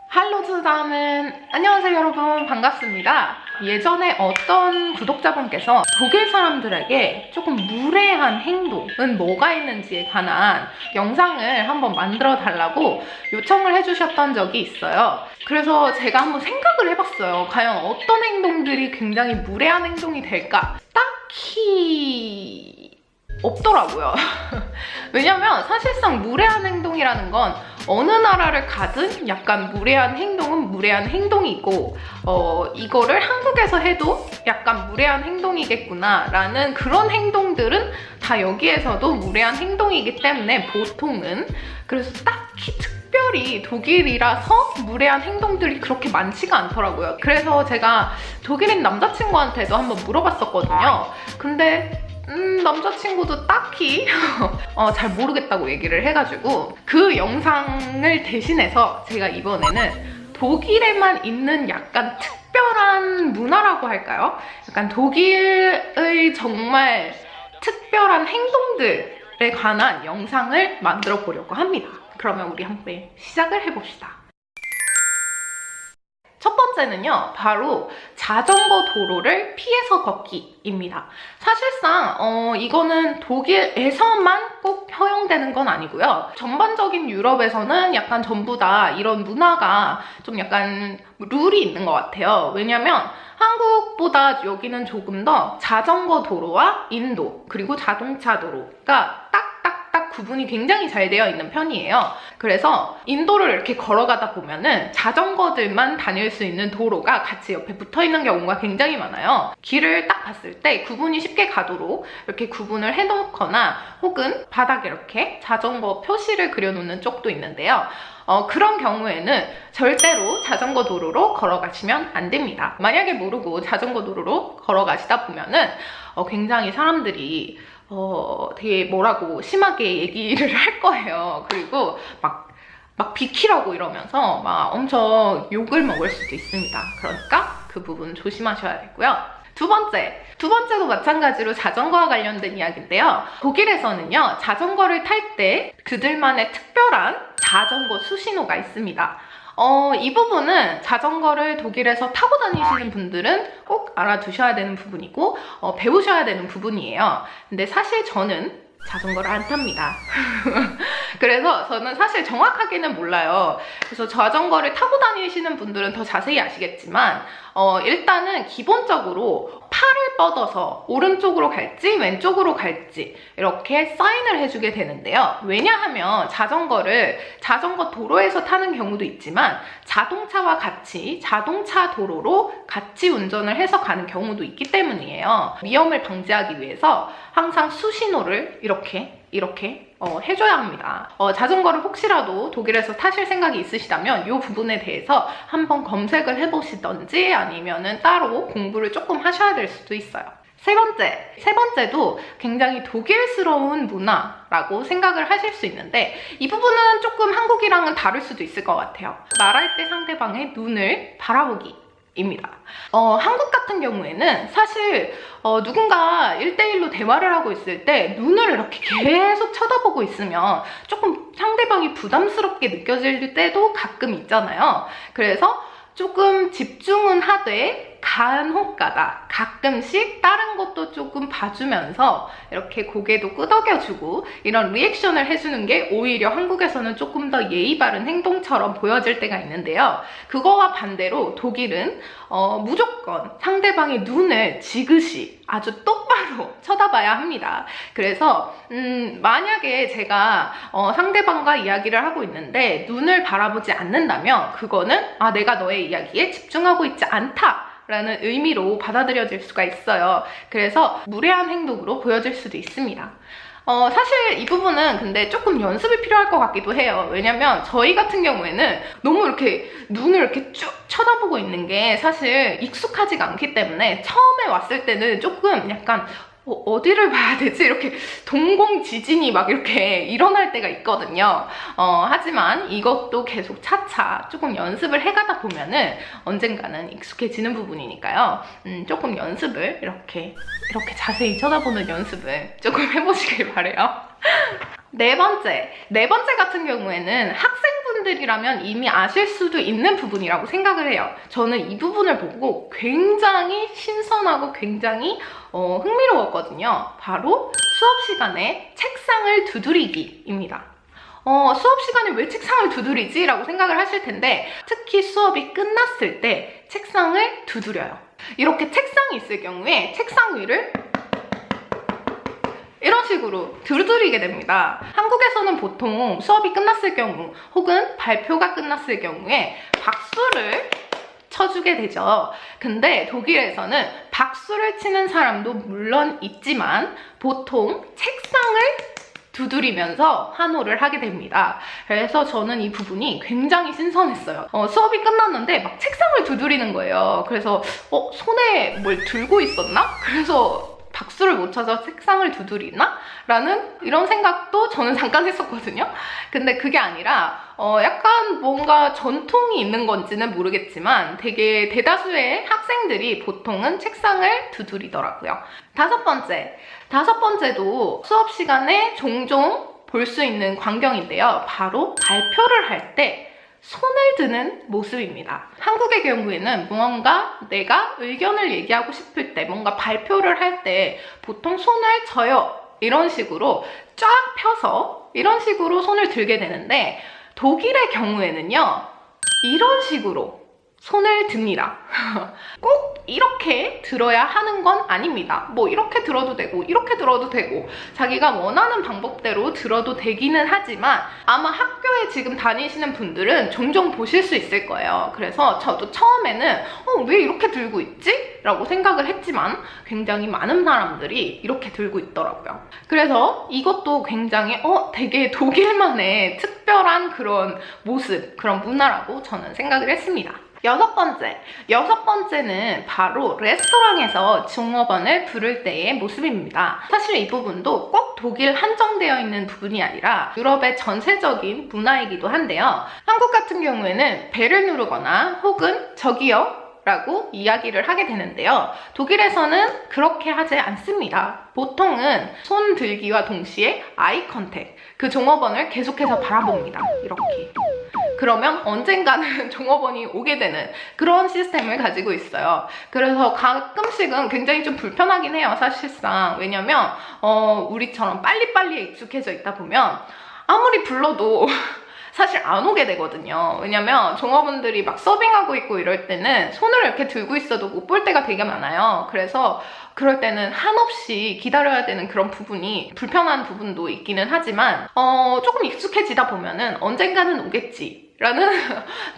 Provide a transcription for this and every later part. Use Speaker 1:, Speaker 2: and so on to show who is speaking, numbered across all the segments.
Speaker 1: 할로 투담은 안녕하세요 여러분, 반갑습니다. 예전에 어떤 구독자분께서 독일 사람들에게 조금 무례한 행동은 뭐가 있는지에 관한 영상을 한번 만들어 달라고 요청을 해주셨던 적이 있어요. 그래서 제가 한번 생각을 해봤어요. 과연 어떤 행동들이 굉장히 무례한 행동이 될까? 딱히 없더라고요. 왜냐면 사실상 무례한 행동이라는 건 어느 나라를 가든 약간 무례한 행동은 무례한 행동이고 이거를 한국에서 해도 약간 무례한 행동이겠구나 라는 그런 행동들은 다 여기에서도 무례한 행동이기 때문에 보통은, 그래서 딱히 특별히 독일이라서 무례한 행동들이 그렇게 많지가 않더라고요. 그래서 제가 독일인 남자친구한테도 한번 물어봤었거든요. 근데 남자친구도 딱히 잘 모르겠다고 얘기를 해가지고 그 영상을 대신해서 제가 이번에는 독일에만 있는 약간 특별한 문화라고 할까요? 약간 독일의 정말 특별한 행동들에 관한 영상을 만들어 보려고 합니다. 그러면 우리 함께 시작을 해봅시다. 첫 번째는요, 바로 자전거 도로를 피해서 걷기입니다. 사실상 이거는 독일에서만 꼭 허용되는 건 아니고요. 전반적인 유럽에서는 약간 전부 다 이런 문화가 좀 약간 룰이 있는 것 같아요. 왜냐면 한국보다 여기는 조금 더 자전거 도로와 인도, 그리고 자동차 도로가 딱딱딱 구분이 굉장히 잘 되어 있는 편이에요. 그래서 인도를 이렇게 걸어가다 보면은 자전거들만 다닐 수 있는 도로가 같이 옆에 붙어 있는 경우가 굉장히 많아요. 길을 딱 봤을 때 구분이 쉽게 가도록 이렇게 구분을 해놓거나 혹은 바닥에 이렇게 자전거 표시를 그려놓는 쪽도 있는데요. 그런 경우에는 절대로 자전거 도로로 걸어가시면 안 됩니다. 만약에 모르고 자전거 도로로 걸어가시다 보면은 굉장히 사람들이 되게 뭐라고 심하게 얘기를 할 거예요. 그리고 막 비키라고 이러면서 막 엄청 욕을 먹을 수도 있습니다. 그러니까 그 부분 조심하셔야 되고요. 두 번째도 마찬가지로 자전거와 관련된 이야기인데요. 독일에서는요, 자전거를 탈 때 그들만의 특별한 자전거 수신호가 있습니다. 이 부분은 자전거를 독일에서 타고 다니시는 분들은 꼭 알아두셔야 되는 부분이고 배우셔야 되는 부분이에요. 근데 사실 저는 자전거를 안 탑니다. 그래서 저는 사실 정확하게는 몰라요. 그래서 자전거를 타고 다니시는 분들은 더 자세히 아시겠지만 일단은 기본적으로 팔을 뻗어서 오른쪽으로 갈지 왼쪽으로 갈지 이렇게 사인을 해주게 되는데요. 왜냐하면 자전거 도로에서 타는 경우도 있지만 자동차와 같이 자동차 도로로 같이 운전을 해서 가는 경우도 있기 때문이에요. 위험을 방지하기 위해서 항상 수신호를 이렇게 해줘야 합니다. 자전거를 혹시라도 독일에서 타실 생각이 있으시다면 이 부분에 대해서 한번 검색을 해보시던지 아니면은 따로 공부를 조금 하셔야 될 수도 있어요. 세 번째도 굉장히 독일스러운 문화라고 생각을 하실 수 있는데 이 부분은 조금 한국이랑은 다를 수도 있을 것 같아요. 말할 때 상대방의 눈을 바라보기 입니다. 한국 같은 경우에는 사실 누군가 1대1로 대화를 하고 있을 때 눈을 이렇게 계속 쳐다보고 있으면 조금 상대방이 부담스럽게 느껴질 때도 가끔 있잖아요. 그래서 조금 집중은 하되 간혹가다 가끔씩 다른 것도 조금 봐주면서 이렇게 고개도 끄덕여주고 이런 리액션을 해주는 게 오히려 한국에서는 조금 더 예의 바른 행동처럼 보여질 때가 있는데요. 그거와 반대로 독일은 무조건 상대방의 눈을 지그시 아주 똑바로 쳐다봐야 합니다. 그래서 만약에 제가 상대방과 이야기를 하고 있는데 눈을 바라보지 않는다면 그거는 내가 너의 이야기에 집중하고 있지 않다 라는 의미로 받아들여질 수가 있어요. 그래서 무례한 행동으로 보여질 수도 있습니다. 사실 이 부분은 근데 조금 연습이 필요할 것 같기도 해요. 왜냐면 저희 같은 경우에는 너무 이렇게 눈을 이렇게 쭉 쳐다보고 있는 게 사실 익숙하지가 않기 때문에 처음에 왔을 때는 조금 약간 어디를 봐야 되지? 이렇게 동공지진이 막 이렇게 일어날 때가 있거든요. 하지만 이것도 계속 차차 조금 연습을 해가다 보면은 언젠가는 익숙해지는 부분이니까요. 조금 연습을 이렇게 자세히 쳐다보는 연습을 조금 해보시길 바래요. 네 번째 같은 경우에는 학생분들이라면 이미 아실 수도 있는 부분이라고 생각을 해요. 저는 이 부분을 보고 굉장히 신선하고 굉장히 흥미로웠거든요. 바로 수업 시간에 책상을 두드리기입니다. 수업 시간에 왜 책상을 두드리지? 라고 생각을 하실 텐데 특히 수업이 끝났을 때 책상을 두드려요. 이렇게 책상이 있을 경우에 책상 위를 이런 식으로 두드리게 됩니다. 한국에서는 보통 수업이 끝났을 경우 혹은 발표가 끝났을 경우에 박수를 쳐주게 되죠. 근데 독일에서는 박수를 치는 사람도 물론 있지만 보통 책상을 두드리면서 환호를 하게 됩니다. 그래서 저는 이 부분이 굉장히 신선했어요. 수업이 끝났는데 막 책상을 두드리는 거예요. 그래서 손에 뭘 들고 있었나? 그래서 박수를 못 쳐서 책상을 두드리나? 라는 이런 생각도 저는 잠깐 했었거든요. 근데 그게 아니라 약간 뭔가 전통이 있는 건지는 모르겠지만 되게 대다수의 학생들이 보통은 책상을 두드리더라고요. 다섯 번째도 수업 시간에 종종 볼 수 있는 광경인데요. 바로 발표를 할 때 손을 드는 모습입니다. 한국의 경우에는 무언가 내가 의견을 얘기하고 싶을 때 뭔가 발표를 할 때 보통 손을 져요. 이런 식으로 쫙 펴서 이런 식으로 손을 들게 되는데 독일의 경우에는요. 이런 식으로 손을 듭니다. 꼭 이렇게 들어야 하는 건 아닙니다. 뭐 이렇게 들어도 되고 이렇게 들어도 되고 자기가 원하는 방법대로 들어도 되기는 하지만 아마 학교에 지금 다니시는 분들은 종종 보실 수 있을 거예요. 그래서 저도 처음에는 왜 이렇게 들고 있지? 라고 생각을 했지만 굉장히 많은 사람들이 이렇게 들고 있더라고요. 그래서 이것도 굉장히 되게 독일만의 특별한 그런 모습, 그런 문화라고 저는 생각을 했습니다. 여섯 번째는 바로 레스토랑에서 종업원을 부를 때의 모습입니다. 사실 이 부분도 꼭 독일 한정되어 있는 부분이 아니라 유럽의 전체적인 문화이기도 한데요. 한국 같은 경우에는 배를 누르거나 혹은 저기요 라고 이야기를 하게 되는데요. 독일에서는 그렇게 하지 않습니다. 보통은 손 들기와 동시에 아이 컨택, 그 종업원을 계속해서 바라봅니다. 이렇게. 그러면 언젠가는 종업원이 오게 되는 그런 시스템을 가지고 있어요. 그래서 가끔씩은 굉장히 좀 불편하긴 해요, 사실상. 왜냐면 우리처럼 빨리빨리 익숙해져 있다 보면 아무리 불러도 사실 안 오게 되거든요. 왜냐면 종업원들이 막 서빙하고 있고 이럴 때는 손을 이렇게 들고 있어도 못 볼 때가 되게 많아요. 그래서 그럴 때는 한없이 기다려야 되는 그런 부분이 불편한 부분도 있기는 하지만 조금 익숙해지다 보면은 언젠가는 오겠지 라는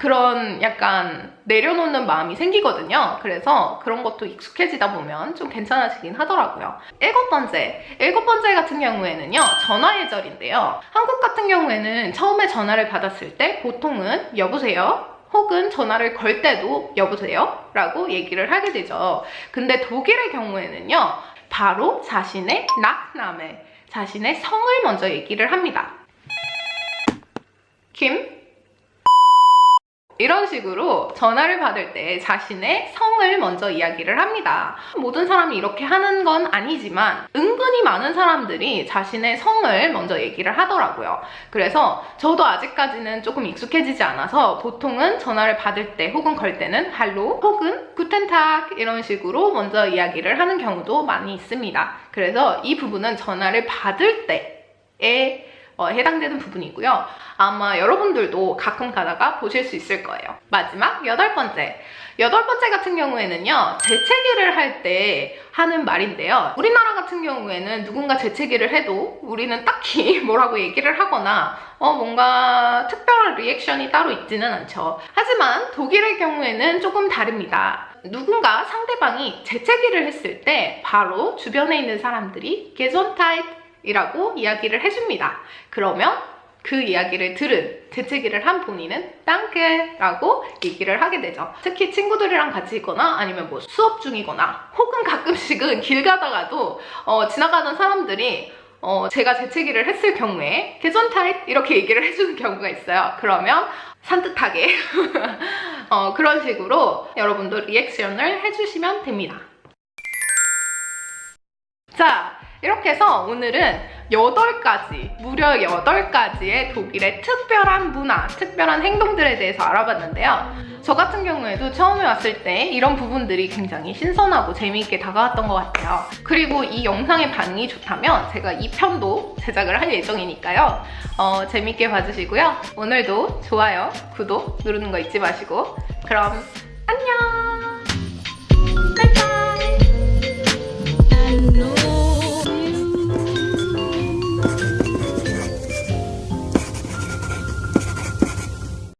Speaker 1: 그런 약간 내려놓는 마음이 생기거든요. 그래서 그런 것도 익숙해지다 보면 좀 괜찮아지긴 하더라고요. 일곱 번째 같은 경우에는요, 전화 예절인데요. 한국 같은 경우에는 처음에 전화를 받았을 때 보통은 여보세요? 혹은 전화를 걸 때도 여보세요? 라고 얘기를 하게 되죠. 근데 독일의 경우에는요, 바로 자신의 낙나메, 자신의 성을 먼저 얘기를 합니다. 김? 이런 식으로 전화를 받을 때 자신의 성을 먼저 이야기를 합니다. 모든 사람이 이렇게 하는 건 아니지만 은근히 많은 사람들이 자신의 성을 먼저 얘기를 하더라고요. 그래서 저도 아직까지는 조금 익숙해지지 않아서 보통은 전화를 받을 때 혹은 걸 때는 할로 혹은 구텐탁 이런 식으로 먼저 이야기를 하는 경우도 많이 있습니다. 그래서 이 부분은 전화를 받을 때에 해당되는 부분이고요. 아마 여러분들도 가끔 가다가 보실 수 있을 거예요. 마지막 여덟 번째 같은 경우에는요, 재채기를 할 때 하는 말인데요. 우리나라 같은 경우에는 누군가 재채기를 해도 우리는 딱히 뭐라고 얘기를 하거나 뭔가 특별한 리액션이 따로 있지는 않죠. 하지만 독일의 경우에는 조금 다릅니다. 누군가 상대방이 재채기를 했을 때 바로 주변에 있는 사람들이 Gesundheit 이라고 이야기를 해줍니다. 그러면 그 이야기를 들은 재채기를 한 본인은 땅게 라고 얘기를 하게 되죠. 특히 친구들이랑 같이 있거나 아니면 뭐 수업 중이거나 혹은 가끔씩은 길 가다가도 지나가는 사람들이 제가 재채기를 했을 경우에 Gesundheit 이렇게 얘기를 해주는 경우가 있어요. 그러면 산뜻하게 그런 식으로 여러분도 리액션을 해주시면 됩니다. 자, 이렇게 해서 오늘은 8가지, 무려 8가지의 독일의 특별한 문화, 특별한 행동들에 대해서 알아봤는데요. 저 같은 경우에도 처음에 왔을 때 이런 부분들이 굉장히 신선하고 재미있게 다가왔던 것 같아요. 그리고 이 영상의 반응이 좋다면 제가 2편도 제작을 할 예정이니까요. 재밌게 봐주시고요. 오늘도 좋아요, 구독 누르는 거 잊지 마시고 그럼 안녕!